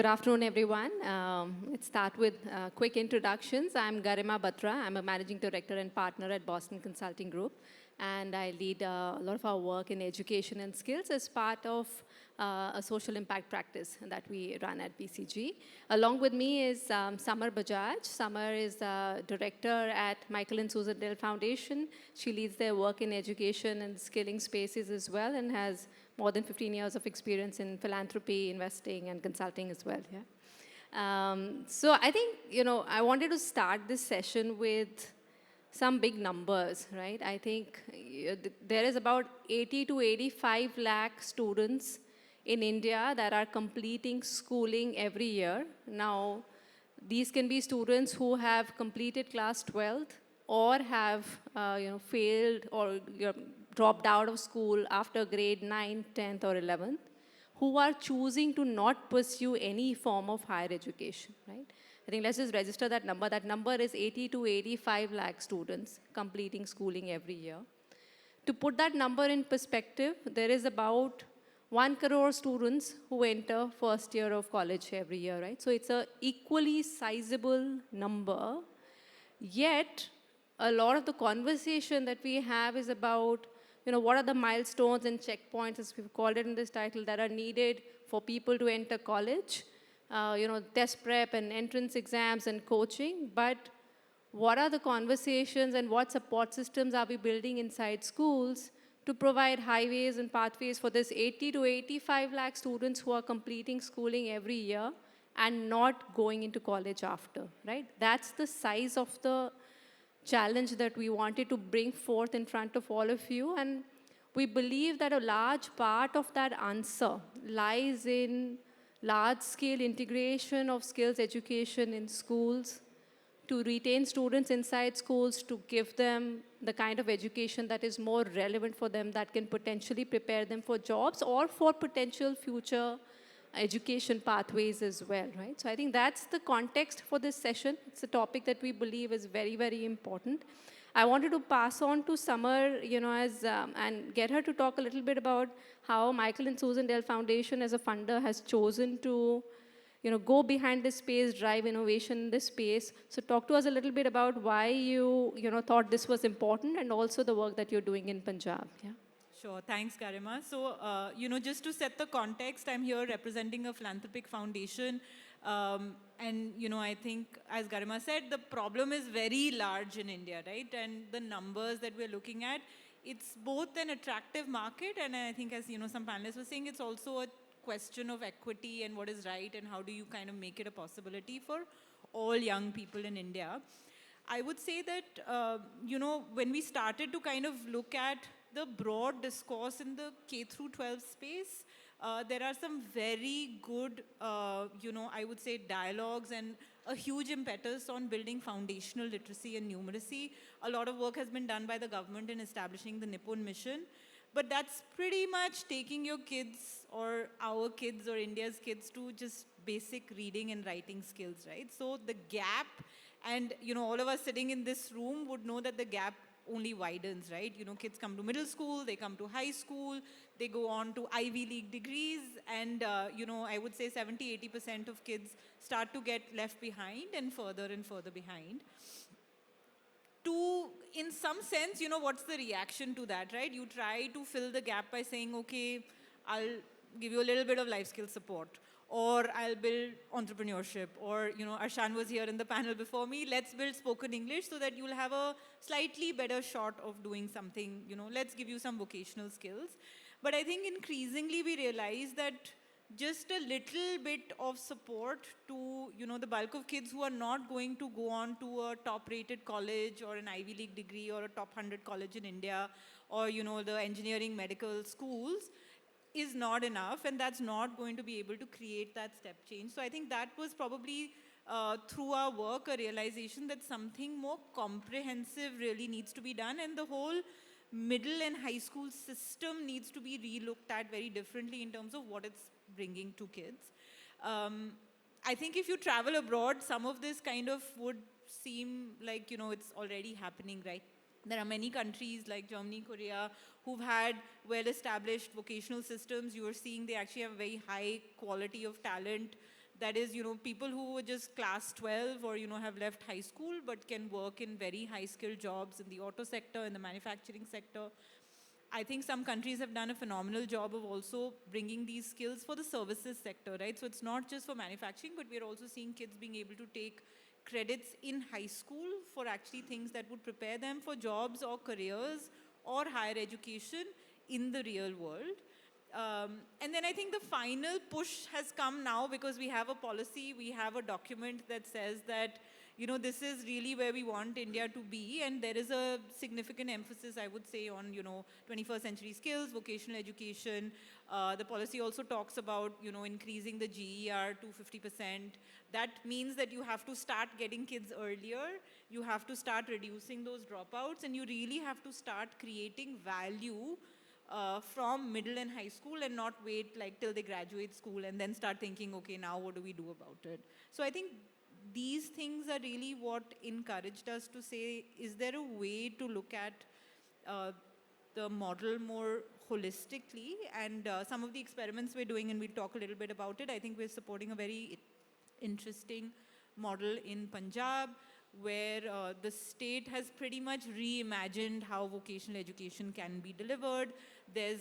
Good afternoon, everyone. Let's start with quick introductions. I'm Garima Batra. I'm a managing director and partner at Boston Consulting Group, and I lead a lot of our work in education and skills as part of a social impact practice that we run at BCG. Along with me is Samar Bajaj. Samar is a director at Michael and Susan Dell Foundation. She leads their work in education and skilling spaces as well, and has more than 15 years of experience in philanthropy, investing, and consulting as well. Yeah. So I think, I wanted to start this session with some big numbers, right? I think there is about 80 to 85 lakh students in India that are completing schooling every year. Now, these can be students who have completed class 12th or have failed or dropped out of school after grade 9, 10th or 11th, who are choosing to not pursue any form of higher education, right? I think let's just register that number. That number is 80 to 85 lakh students completing schooling every year. To put that number in perspective, there is about 1 crore students who enter first year of college every year, right? So it's a equally sizable number. Yet, a lot of the conversation that we have is about, what are the milestones and checkpoints, as we've called it in this title, that are needed for people to enter college, test prep and entrance exams and coaching. But what are the conversations and what support systems are we building inside schools to provide highways and pathways for this 80 to 85 lakh students who are completing schooling every year and not going into college after, right? That's the size of the challenge that we wanted to bring forth in front of all of you. And we believe that a large part of that answer lies in large-scale integration of skills education in schools, to retain students inside schools, to give them the kind of education that is more relevant for them, that can potentially prepare them for jobs or for potential future education pathways as well, right? So I think that's the context for this session. It's a topic that we believe is very, very important. I wanted to pass on to Samar, and get her to talk a little bit about how Michael and Susan Dell Foundation as a funder has chosen to, go behind this space, drive innovation in this space. So talk to us a little bit about why you, thought this was important, and also the work that you're doing in Punjab. Yeah. Sure, thanks, Garima. So, just to set the context, I'm here representing a philanthropic foundation. And, I think, as Garima said, the problem is very large in India, right? And the numbers that we're looking at, it's both an attractive market, and I think, as, some panelists were saying, it's also a question of equity and what is right and how do you kind of make it a possibility for all young people in India. I would say that, when we started to kind of look at the broad discourse in the K through 12 space, there are some very good, I would say dialogues and a huge impetus on building foundational literacy and numeracy. A lot of work has been done by the government in establishing the Nippon mission. But that's pretty much taking your kids or our kids or India's kids to just basic reading and writing skills, right? So the gap, and all of us sitting in this room would know that the gap only widens, right? Kids come to middle school, they come to high school, they go on to Ivy League degrees, and, I would say 70–80% of kids start to get left behind and further behind. In some sense, what's the reaction to that, right? You try to fill the gap by saying, okay, I'll give you a little bit of life skill support, or I'll build entrepreneurship, or, Arshan was here in the panel before me, let's build spoken English so that you'll have a slightly better shot of doing something, let's give you some vocational skills. But I think increasingly we realize that just a little bit of support to, the bulk of kids who are not going to go on to a top-rated college or an Ivy League degree or a top 100 college in India, or, the engineering medical schools, is not enough, and that's not going to be able to create that step change. So I think that was probably, through our work, a realization that something more comprehensive really needs to be done, and the whole middle and high school system needs to be re-looked at very differently in terms of what it's bringing to kids. I think if you travel abroad, some of this kind of would seem like, it's already happening, right? There are many countries like Germany, Korea, who've had well-established vocational systems. You are seeing they actually have very high quality of talent That is, people who were just class 12 or, have left high school but can work in very high-skilled jobs in the auto sector, in the manufacturing sector. I think some countries have done a phenomenal job of also bringing these skills for the services sector, right? So it's not just for manufacturing, but we're also seeing kids being able to take credits in high school for actually things that would prepare them for jobs or careers or higher education in the real world. And then I think the final push has come now because we have a policy, we have a document that says that, this is really where we want India to be, and there is a significant emphasis, I would say, on, 21st century skills, vocational education. The policy also talks about, increasing the GER to 50%. That means that you have to start getting kids earlier, you have to start reducing those dropouts, and you really have to start creating value from middle and high school and not wait like till they graduate school and then start thinking, okay, now what do we do about it? So I think these things are really what encouraged us to say, is there a way to look at the model more holistically? And some of the experiments we're doing, and we'll talk a little bit about it, I think we're supporting a very interesting model in Punjab, where the state has pretty much reimagined how vocational education can be delivered. There's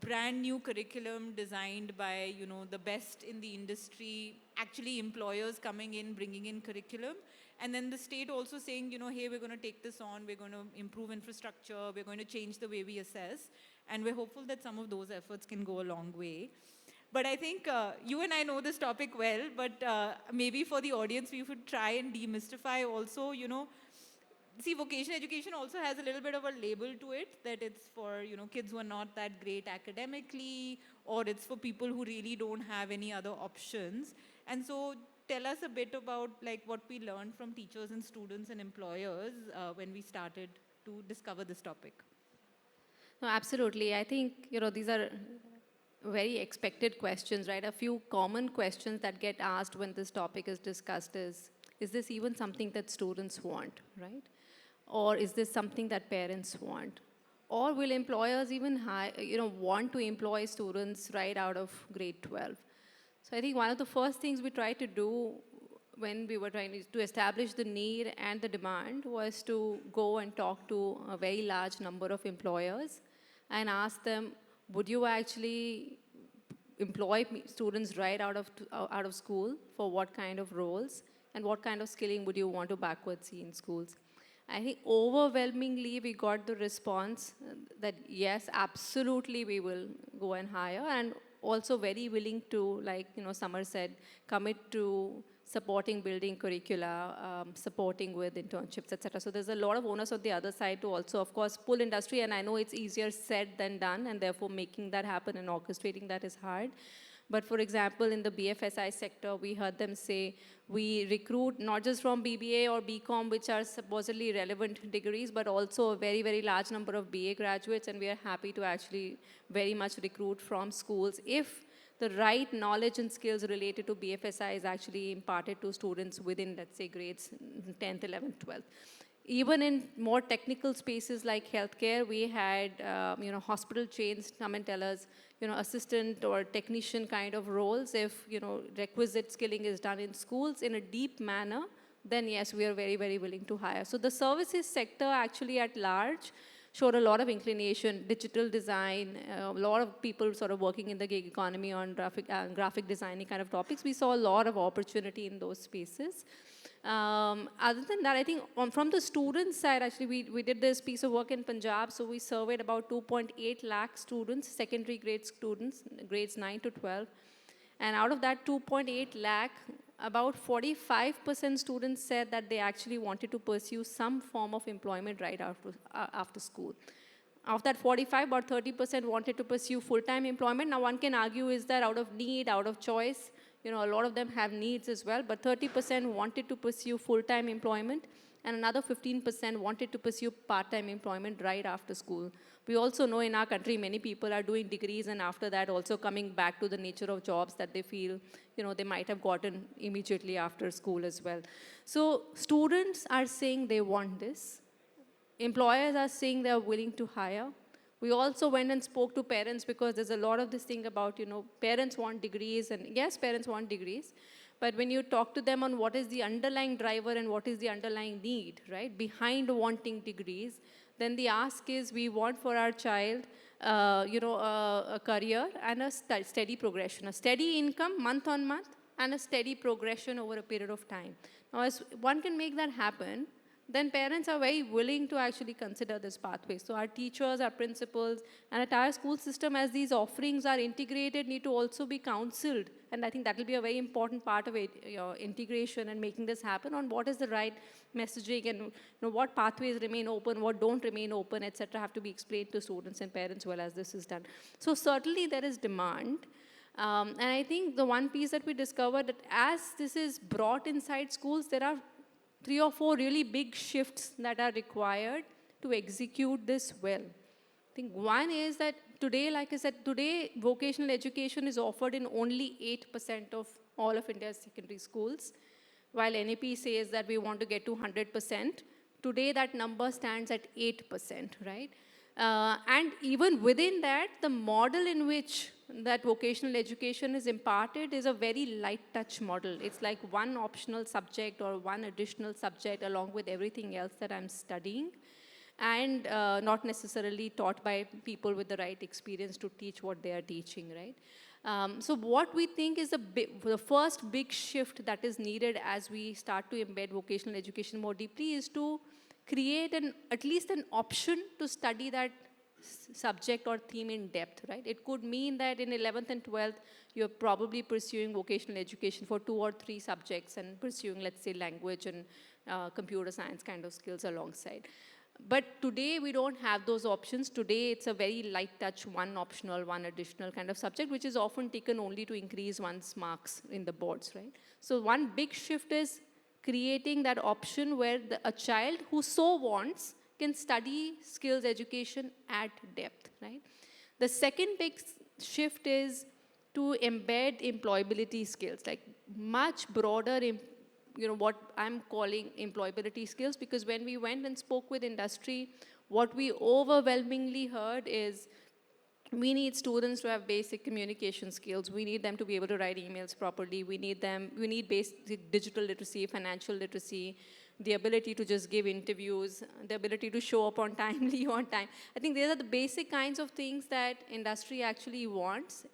brand new curriculum designed by, the best in the industry, actually employers coming in, bringing in curriculum. And then the state also saying, hey, we're going to take this on, we're going to improve infrastructure, we're going to change the way we assess. And we're hopeful that some of those efforts can go a long way. But I think you and I know this topic well, but maybe for the audience, we should try and demystify also, see, vocational education also has a little bit of a label to it, that it's for, kids who are not that great academically, or it's for people who really don't have any other options. And so tell us a bit about like what we learned from teachers and students and employers when we started to discover this topic. No, absolutely. I think, these are very expected questions, right? A few common questions that get asked when this topic is discussed is this even something that students want, right? Or is this something that parents want? Or will employers even want to employ students right out of grade 12? So I think one of the first things we tried to do when we were trying to establish the need and the demand was to go and talk to a very large number of employers and ask them, would you actually employ students right out of school for what kind of roles, and what kind of skilling would you want to backwards see in schools? I think overwhelmingly we got the response that yes, absolutely we will go and hire, and also very willing to, like Samar said, commit to supporting building curricula, supporting with internships, etc. So there's a lot of onus on the other side to also, of course, pull industry, and I know it's easier said than done, and therefore making that happen and orchestrating that is hard. But for example, in the BFSI sector, we heard them say, we recruit not just from BBA or BCom, which are supposedly relevant degrees, but also a very, very large number of BA graduates, and we are happy to actually very much recruit from schools if the right knowledge and skills related to BFSI is actually imparted to students within, let's say, grades 10th, 11th, 12th. Even in more technical spaces like healthcare, we had hospital chains come and tell us, assistant or technician kind of roles. If requisite skilling is done in schools in a deep manner, then yes, we are very, very willing to hire. So the services sector actually at large showed a lot of inclination, digital design, a lot of people sort of working in the gig economy on graphic designing kind of topics. We saw a lot of opportunity in those spaces. Other than that, I think from the student side, actually, we did this piece of work in Punjab. So we surveyed about 2.8 lakh students, secondary grade students, grades 9 to 12. And out of that 2.8 lakh, about 45% students said that they actually wanted to pursue some form of employment right after school. Of that 45, about 30% wanted to pursue full-time employment. Now, one can argue, is that out of need, out of choice? A lot of them have needs as well, but 30% wanted to pursue full-time employment, and another 15% wanted to pursue part-time employment right after school. We also know in our country, many people are doing degrees and after that also coming back to the nature of jobs that they feel, they might have gotten immediately after school as well. So students are saying they want this. Employers are saying they're willing to hire. We also went and spoke to parents because there's a lot of this thing about, parents want degrees, and yes, parents want degrees, But when you talk to them on what is the underlying driver and what is the underlying need, right, behind wanting degrees, then the ask is we want for our child, a career and a steady progression, a steady income month on month and a steady progression over a period of time. Now, as one can make that happen, then parents are very willing to actually consider this pathway. So our teachers, our principals, and entire school system, as these offerings are integrated, need to also be counseled. And I think that will be a very important part of it, integration and making this happen on what is the right messaging and what pathways remain open, what don't remain open, etc. have to be explained to students and parents well as this is done. So certainly there is demand. And I think the one piece that we discovered that as this is brought inside schools, there are 3 or 4 really big shifts that are required to execute this well. I think one is that today, like I said, today vocational education is offered in only 8% of all of India's secondary schools, while NAP says that we want to get to 100%. Today that number stands at 8%, right? And even within that, the model in which that vocational education is imparted is a very light touch model. It's like one optional subject or one additional subject along with everything else that I'm studying, and not necessarily taught by people with the right experience to teach what they are teaching, right? So what we think is the first big shift that is needed as we start to embed vocational education more deeply is to create at least an option to study that subject or theme in depth, right? It could mean that in 11th and 12th, you're probably pursuing vocational education for 2 or 3 subjects and pursuing, let's say, language and computer science kind of skills alongside. But today, we don't have those options. Today, it's a very light touch, one optional, one additional kind of subject, which is often taken only to increase one's marks in the boards, right? So one big shift is creating that option where a child who so wants can study skills education at depth, right? The second big shift is to embed employability skills, like much broader, what I'm calling employability skills, because when we went and spoke with industry, what we overwhelmingly heard is we need students to have basic communication skills. We need them to be able to write emails properly. We need basic digital literacy, financial literacy, the ability to just give interviews, the ability to show up on time, leave on time. I think these are the basic kinds of things that industry actually wants,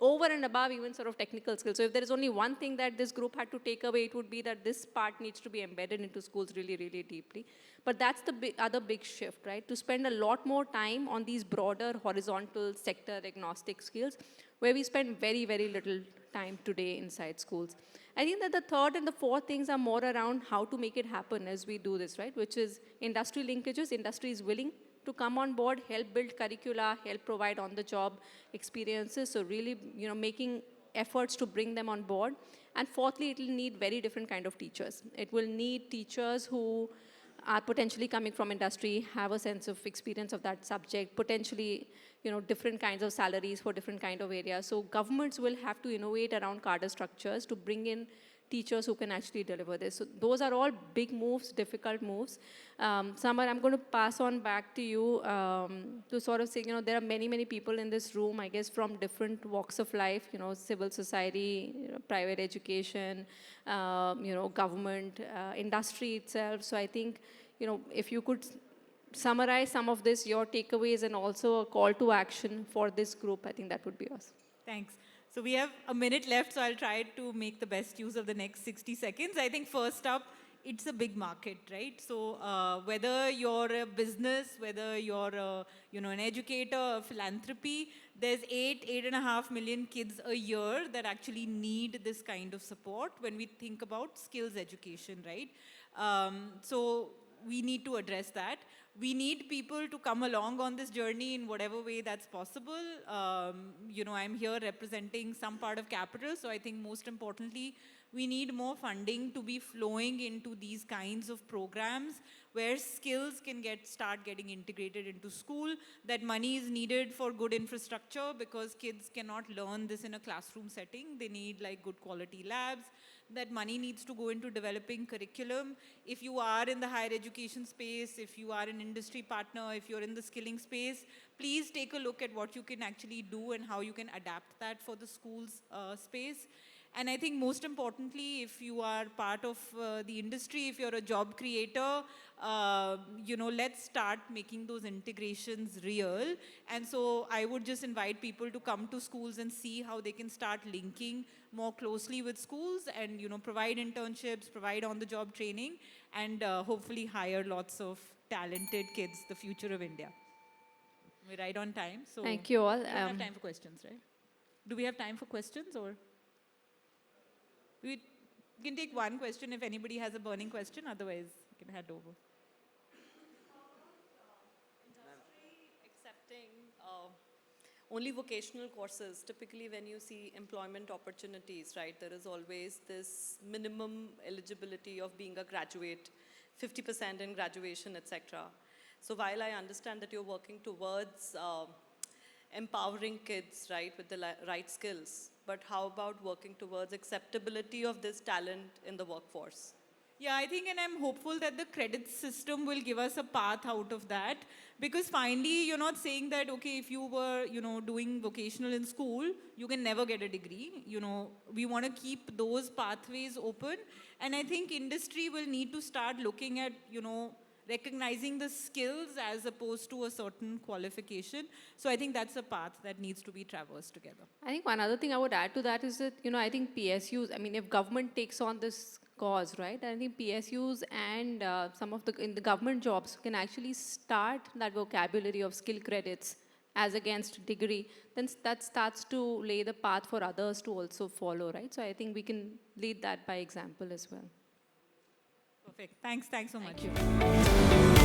over and above even sort of technical skills. So if there is only one thing that this group had to take away, it would be that this part needs to be embedded into schools really, really deeply. But that's the other big shift, right? To spend a lot more time on these broader horizontal sector agnostic skills, where we spend very, very little time today inside schools. I think that the third and the fourth things are more around how to make it happen as we do this, right? Which is industry linkages. Industry is willing to come on board, help build curricula, help provide on-the-job experiences. So really, making efforts to bring them on board. And fourthly, it will need very different kind of teachers. It will need teachers who are potentially coming from industry, have a sense of experience of that subject, potentially, different kinds of salaries for different kind of areas. So governments will have to innovate around cadre structures to bring in teachers who can actually deliver this. So those are all big moves, difficult moves. Samar, I'm going to pass on back to you to sort of say, there are many, many people in this room, I guess, from different walks of life, civil society, private education, government, industry itself. So I think, if you could summarize some of this, your takeaways, and also a call to action for this group, I think that would be awesome. Thanks. So we have a minute left, so I'll try to make the best use of the next 60 seconds. I think first up, it's a big market, right? So whether you're a business, whether you're an educator, a philanthropy, there's 8.5 million kids a year that actually need this kind of support when we think about skills education, right? So we need to address that. We need people to come along on this journey in whatever way that's possible. I'm here representing some part of capital, so I think most importantly, we need more funding to be flowing into these kinds of programs where skills can start getting integrated into school. That money is needed for good infrastructure because kids cannot learn this in a classroom setting. They need like good quality labs. That money needs to go into developing curriculum. If you are in the higher education space, if you are an industry partner, if you're in the skilling space, please take a look at what you can actually do and how you can adapt that for the school's space. And I think most importantly, if you are part of the industry, if you're a job creator, let's start making those integrations real. And so I would just invite people to come to schools and see how they can start linking more closely with schools and, provide internships, provide on-the-job training, and hopefully hire lots of talented kids, the future of India. We're right on time. So Thank you all. We don't have time for questions, right? Do we have time for questions or? We can take one question if anybody has a burning question, otherwise we can head over. Accepting only vocational courses, typically when you see employment opportunities, right, there is always this minimum eligibility of being a graduate, 50% in graduation, etc. So while I understand that you're working towards empowering kids, right, with the right skills, but how about working towards acceptability of this talent in the workforce? Yeah, I think, and I'm hopeful that the credit system will give us a path out of that. Because finally, you're not saying that, okay, if you were, doing vocational in school, you can never get a degree. We want to keep those pathways open. And I think industry will need to start looking at, recognizing the skills as opposed to a certain qualification. So I think that's a path that needs to be traversed together. I think one other thing I would add to that is that, I think PSUs, if government takes on this cause, right, I think PSUs and some of in the government jobs can actually start that vocabulary of skill credits as against degree, then that starts to lay the path for others to also follow, right? So I think we can lead that by example as well. Perfect. Thanks so much. Thank you.